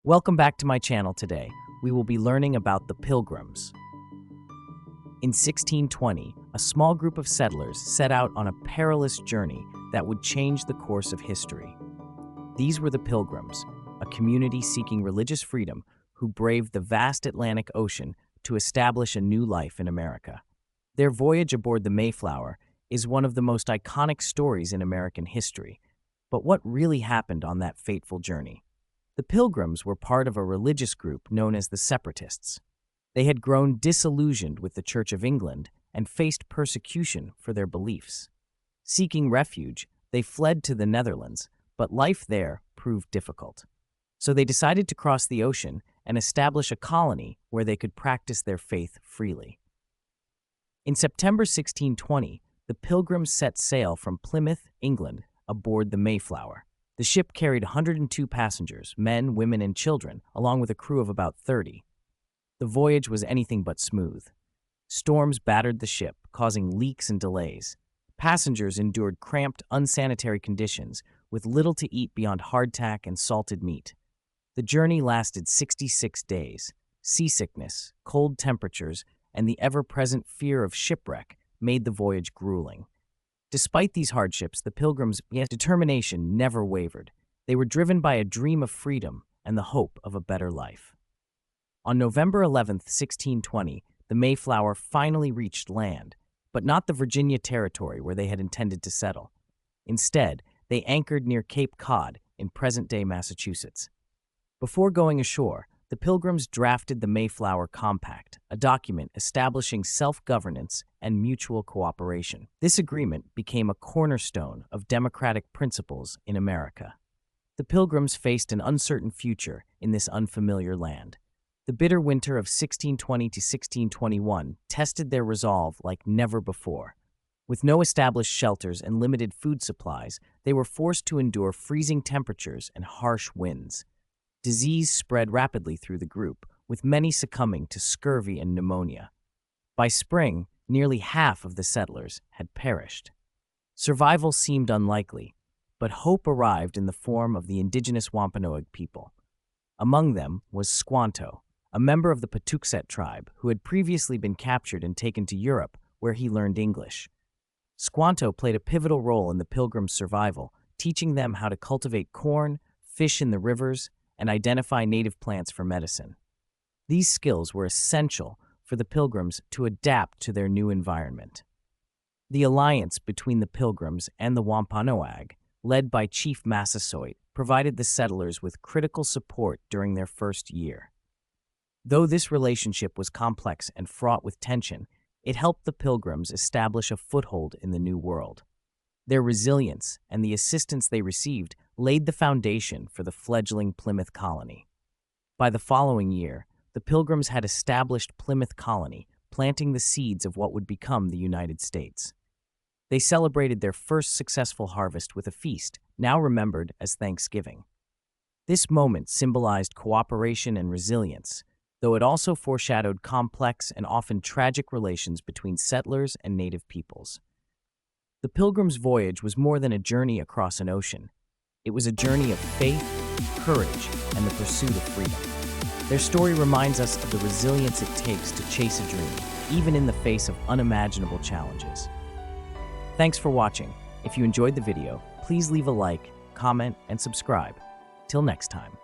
Welcome back to my channel today. We will be learning about the Pilgrims. In 1620, a small group of settlers set out on a perilous journey that would change the course of history. These were the Pilgrims, a community seeking religious freedom who braved the vast Atlantic Ocean to establish a new life in America. Their voyage aboard the Mayflower is one of the most iconic stories in American history. But what really happened on that fateful journey? The Pilgrims were part of a religious group known as the Separatists. They had grown disillusioned with the Church of England and faced persecution for their beliefs. Seeking refuge, they fled to the Netherlands, but life there proved difficult. So they decided to cross the ocean and establish a colony where they could practice their faith freely. In September 1620, the Pilgrims set sail from Plymouth, England, aboard the Mayflower. The ship carried 102 passengers, men, women, and children, along with a crew of about 30. The voyage was anything but smooth. Storms battered the ship, causing leaks and delays. Passengers endured cramped, unsanitary conditions, with little to eat beyond hardtack and salted meat. The journey lasted 66 days. Seasickness, cold temperatures, and the ever-present fear of shipwreck made the voyage grueling. Despite these hardships, the Pilgrims' determination never wavered. They were driven by a dream of freedom and the hope of a better life. On November 11, 1620, the Mayflower finally reached land, but not the Virginia territory where they had intended to settle. Instead, they anchored near Cape Cod in present-day Massachusetts. Before going ashore, the Pilgrims drafted the Mayflower Compact, a document establishing self-governance and mutual cooperation. This agreement became a cornerstone of democratic principles in America. The Pilgrims faced an uncertain future in this unfamiliar land. The bitter winter of 1620 to 1621 tested their resolve like never before. With no established shelters and limited food supplies, they were forced to endure freezing temperatures and harsh winds. Disease spread rapidly through the group, with many succumbing to scurvy and pneumonia. By spring, nearly half of the settlers had perished. Survival seemed unlikely, but hope arrived in the form of the indigenous Wampanoag people. Among them was Squanto, a member of the Patuxet tribe who had previously been captured and taken to Europe, where he learned English. Squanto played a pivotal role in the Pilgrims' survival, teaching them how to cultivate corn, fish in the rivers, and identify native plants for medicine. These skills were essential for the Pilgrims to adapt to their new environment. The alliance between the Pilgrims and the Wampanoag, led by Chief Massasoit, provided the settlers with critical support during their first year. Though this relationship was complex and fraught with tension, it helped the Pilgrims establish a foothold in the New World. Their resilience and the assistance they received laid the foundation for the fledgling Plymouth colony. By the following year, the Pilgrims had established Plymouth colony, planting the seeds of what would become the United States. They celebrated their first successful harvest with a feast, now remembered as Thanksgiving. This moment symbolized cooperation and resilience, though it also foreshadowed complex and often tragic relations between settlers and native peoples. The Pilgrims' voyage was more than a journey across an ocean. It was a journey of faith, courage, and the pursuit of freedom. Their story reminds us of the resilience it takes to chase a dream, even in the face of unimaginable challenges. Thanks for watching. If you enjoyed the video, please leave a like, comment, and subscribe. Till next time.